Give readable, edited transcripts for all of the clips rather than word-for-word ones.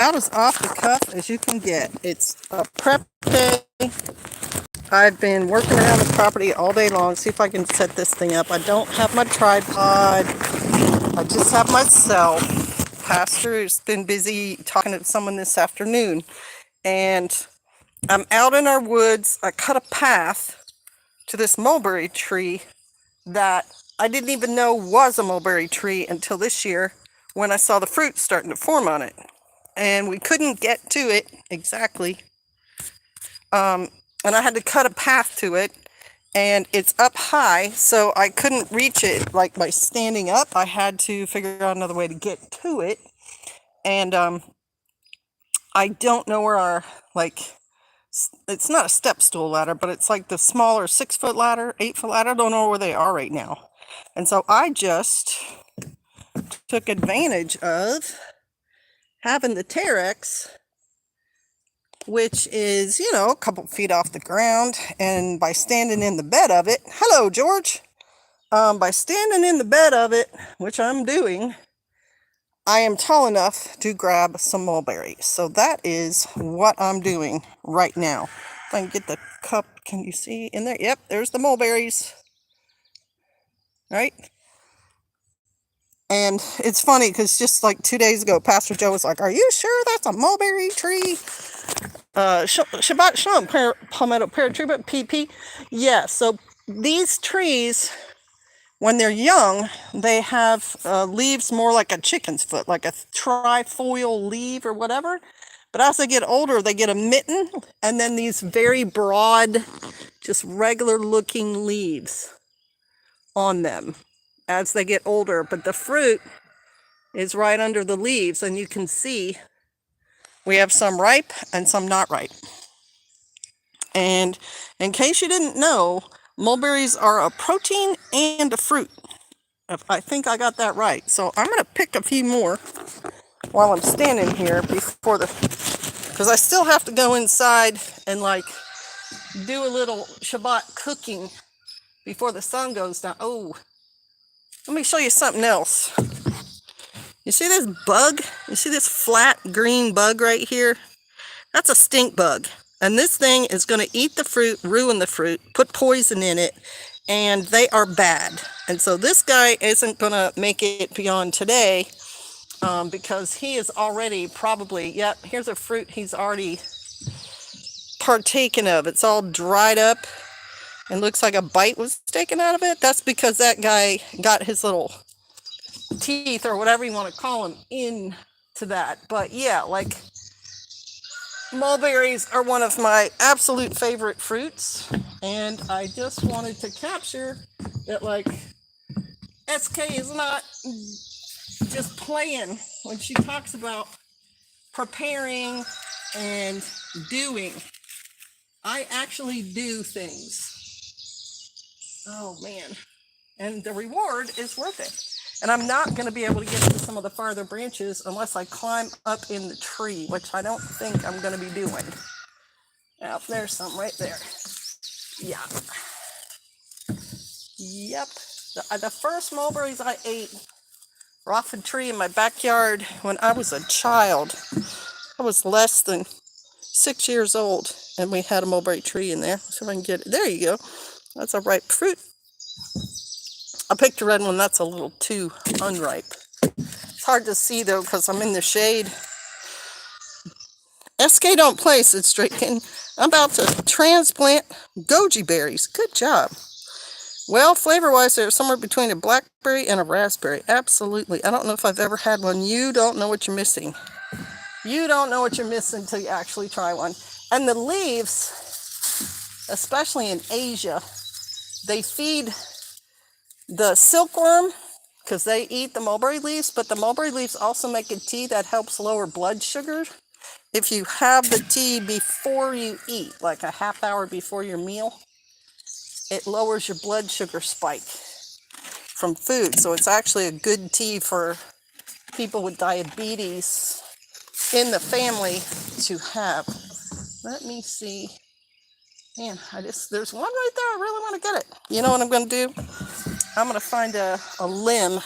as off the cuff as you can get. It's a prep day. I've been working around the property all day long. See if I can set this thing up. I don't have my tripod. I just have myself. Pastor's been busy talking to someone this afternoon. And I'm out in our woods. I cut a path to this mulberry tree that I didn't even know was a mulberry tree until this year when I saw the fruit starting to form on it. And we couldn't get to it exactly. And I had to cut a path to it, and it's up high, so I couldn't reach it like by standing up. I had to figure out another way to get to it. And I don't know where our, it's not a step stool ladder, but it's like the smaller 6-foot ladder, 8-foot ladder. I don't know where they are right now. And so I just took advantage of having the Terex, which is, a couple feet off the ground, and by standing in the bed of it, hello, George, by standing in the bed of it, which I'm doing, I am tall enough to grab some mulberries. So that is what I'm doing right now. If I can get the cup, can you see in there? Yep, there's the mulberries, right? And it's funny because just like 2 days ago, Pastor Joe was like, "Are you sure that's a mulberry tree?" Shabbat Shalom, Palmetto Paratrooper, PP. Yeah, so these trees, when they're young, they have leaves more like a chicken's foot, like a trifoil leaf or whatever. But as they get older, they get a mitten, and then these very broad, just regular looking leaves on them as they get older. But the fruit is right under the leaves, and you can see we have some ripe and some not ripe. And in case you didn't know, mulberries are a protein and a fruit. I think I got that right. So I'm going to pick a few more while I'm standing here because I still have to go inside and do a little Shabbat cooking before the sun goes down. Oh, let me show you something else. You see this bug? You see this flat green bug right here? That's a stink bug. And this thing is going to eat the fruit, ruin the fruit, put poison in it, and they are bad. And so this guy isn't going to make it beyond today because he is already probably, here's a fruit he's already partaken of. It's all dried up and looks like a bite was taken out of it. That's because that guy got his little teeth or whatever you want to call them into that. But yeah, mulberries are one of my absolute favorite fruits, and I just wanted to capture that SK is not just playing when she talks about preparing and doing. I actually do things. Oh man. And the reward is worth it. And I'm not going to be able to get to some of the farther branches unless I climb up in the tree, which I don't think I'm going to be doing. Now, there's some right there. Yeah. Yep. The first mulberries I ate were off a tree in my backyard when I was a child. I was less than 6 years old, and we had a mulberry tree in there. So if I can get it. There you go. That's a ripe fruit. I picked a red one. That's a little too unripe. It's hard to see, though, because I'm in the shade. SK don't play, said Straight. I'm about to transplant goji berries. Good job. Well, flavor-wise, they're somewhere between a blackberry and a raspberry. Absolutely. I don't know if I've ever had one. You don't know what you're missing. You don't know what you're missing until you actually try one. And the leaves, especially in Asia, they feed the silkworm because they eat the mulberry leaves, but the mulberry leaves also make a tea that helps lower blood sugar. If you have the tea before you eat, like a half hour before your meal, it lowers your blood sugar spike from food. So it's actually a good tea for people with diabetes in the family to have. Let me see. Man, there's one right there. I really want to get it. You know what I'm going to do? I'm going to find a limb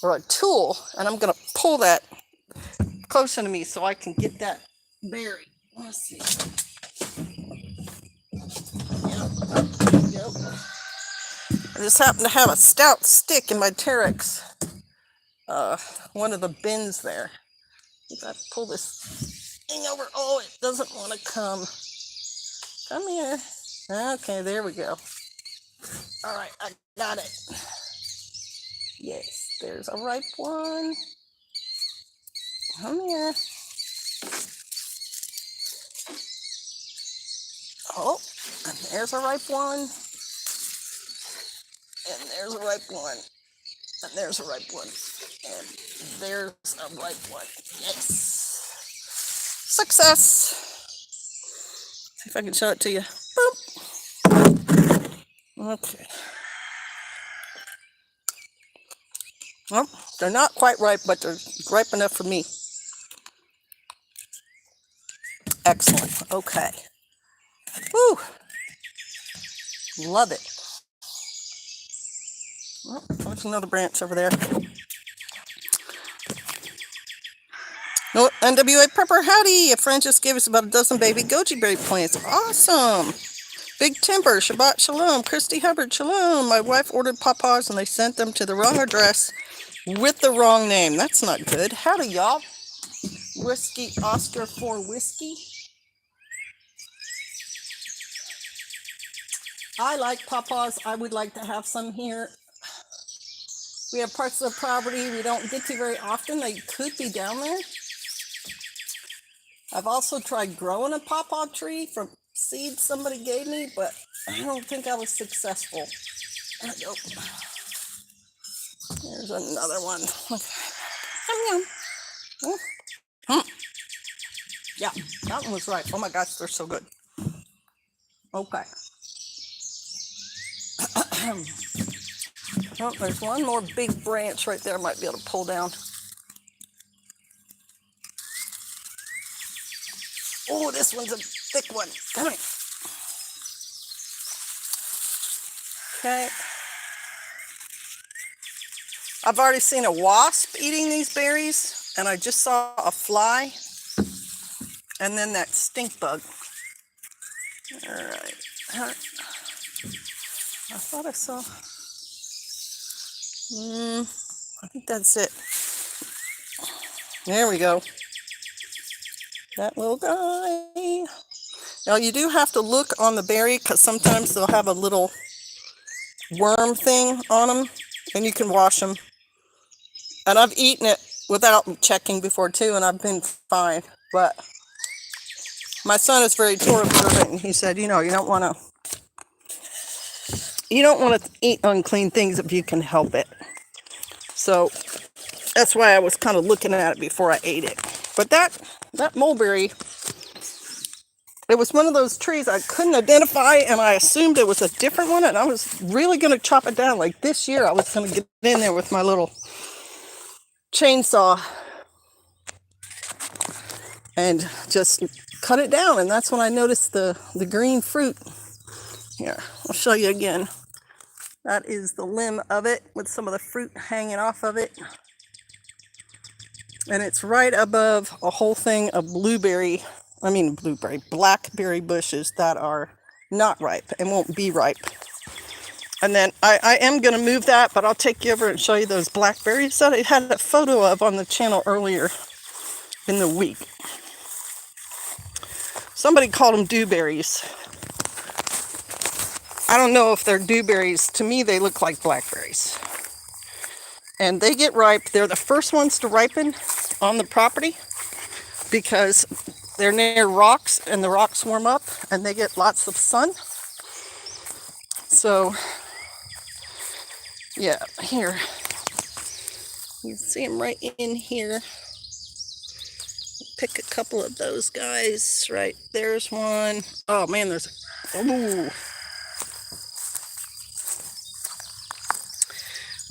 or a tool, and I'm going to pull that closer to me so I can get that berry. Let's see. Yep. I just happen to have a stout stick in my Terex, one of the bins there. If I pull this thing over, oh, it doesn't want to come. Come here. Okay, there we go. All right, I got it. Yes, there's a ripe one. Come here. Oh, and there's a ripe one. And there's a ripe one. And there's a ripe one. And there's a ripe one. Yes. Success. See if I can show it to you. Boop. Okay. Well, they're not quite ripe, but they're ripe enough for me. Excellent. Okay. Woo. Love it. Well, there's another branch over there. No, NWA Prepper, howdy. A friend just gave us about a dozen baby goji berry plants. Awesome. Big Timber, Shabbat Shalom. Christy Hubbard, Shalom. My wife ordered pawpaws and they sent them to the wrong address with the wrong name. That's not good. Howdy, y'all. Whiskey Oscar for whiskey. I like pawpaws. I would like to have some here. We have parts of the property we don't get to very often. They could be down there. I've also tried growing a pawpaw tree from seeds somebody gave me, but I don't think I was successful. There we go. There's another one. Yeah, that one was right. Oh my gosh, they're so good. Okay. Oh, there's one more big branch right there I might be able to pull down. Oh, this one's a thick one. Come here. Okay. I've already seen a wasp eating these berries, and I just saw a fly, and then that stink bug. All right. I thought I saw. I think that's it. There we go. That little guy. Now you do have to look on the berry because sometimes they'll have a little worm thing on them, and you can wash them. And I've eaten it without checking before too, and I've been fine. But my son is very Torah observant, and he said, you don't want to eat unclean things if you can help it. So that's why I was kind of looking at it before I ate it. But that mulberry, it was one of those trees I couldn't identify, and I assumed it was a different one, and I was really going to chop it down. Like this year, I was going to get in there with my little chainsaw and just cut it down, and that's when I noticed the green fruit. Here, I'll show you again. That is the limb of it with some of the fruit hanging off of it. And it's right above a whole thing of blackberry bushes that are not ripe and won't be ripe. And then I am going to move that, but I'll take you over and show you those blackberries that I had a photo of on the channel earlier in the week. Somebody called them dewberries. I don't know if they're dewberries. To me, they look like blackberries. And they get ripe. They're the first ones to ripen on the property because they're near rocks and the rocks warm up and they get lots of sun. So, yeah, here. You can see them right in here. Pick a couple of those guys. Right, there's one. Oh man, ooh.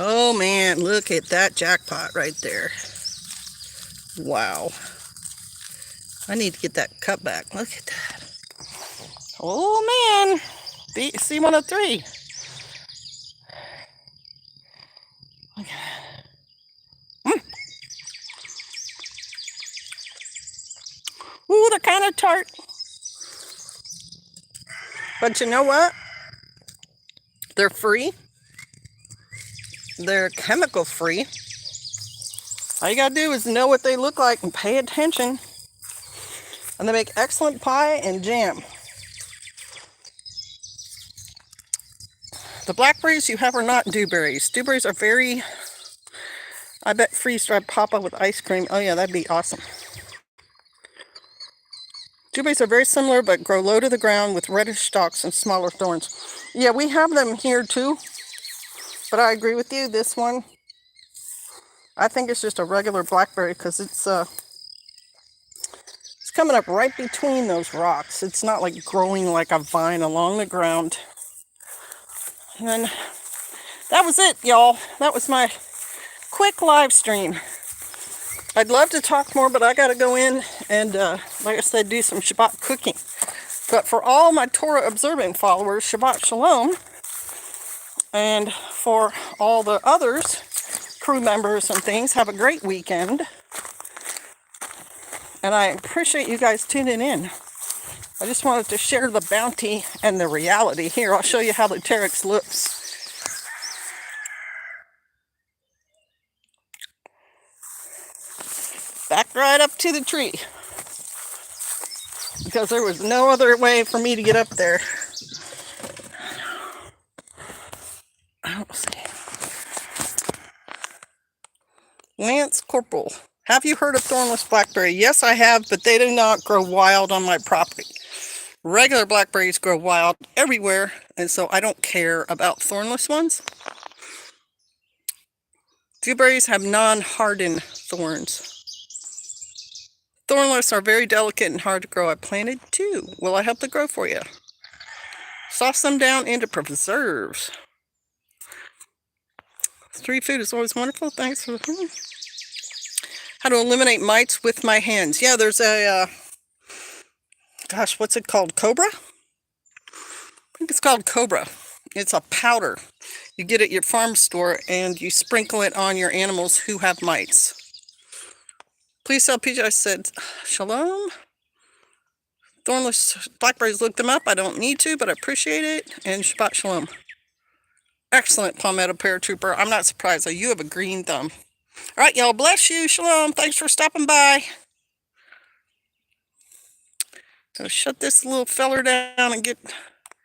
Oh man, look at that jackpot right there. Wow. I need to get that cut back. Look at that. Oh man. C103. Look at that. Ooh, they're kind of tart. But you know what? They're free. They're chemical free. All you gotta do is know what they look like and pay attention. And they make excellent pie and jam. The blackberries you have are not dewberries. Dewberries are very, I bet freeze-dried papa with ice cream. Oh yeah, that'd be awesome. Dewberries are very similar but grow low to the ground with reddish stalks and smaller thorns. Yeah, we have them here too. But I agree with you, this one, I think it's just a regular blackberry because it's coming up right between those rocks. It's not like growing like a vine along the ground. And then that was it, y'all. That was my quick live stream. I'd love to talk more, but I got to go in and, like I said, do some Shabbat cooking. But for all my Torah observant followers, Shabbat Shalom. And for all the others, crew members and things, have a great weekend. And I appreciate you guys tuning in. I just wanted to share the bounty and the reality. Here, I'll show you how the Terex looks. Back right up to the tree. Because there was no other way for me to get up there. Let's see. Lance Corporal. Have you heard of thornless blackberry? Yes, I have, but they do not grow wild on my property. Regular blackberries grow wild everywhere, and so I don't care about thornless ones. Dewberries have non-hardened thorns. Thornless are very delicate and hard to grow. I planted two. Will I help to grow for you? Sauce them down into preserves. Street food is always wonderful. Thanks for the... How to eliminate mites with my hands. Yeah, there's a, gosh, what's it called? Cobra? I think it's called Cobra. It's a powder. You get it at your farm store and you sprinkle it on your animals who have mites. Please tell PJ I said shalom. Thornless blackberries, look them up. I don't need to, but I appreciate it. And Shabbat shalom. Excellent palmetto paratrooper. I'm not surprised though. You have a green thumb. All right, y'all. Bless you. Shalom. Thanks for stopping by. Gonna shut this little feller down and get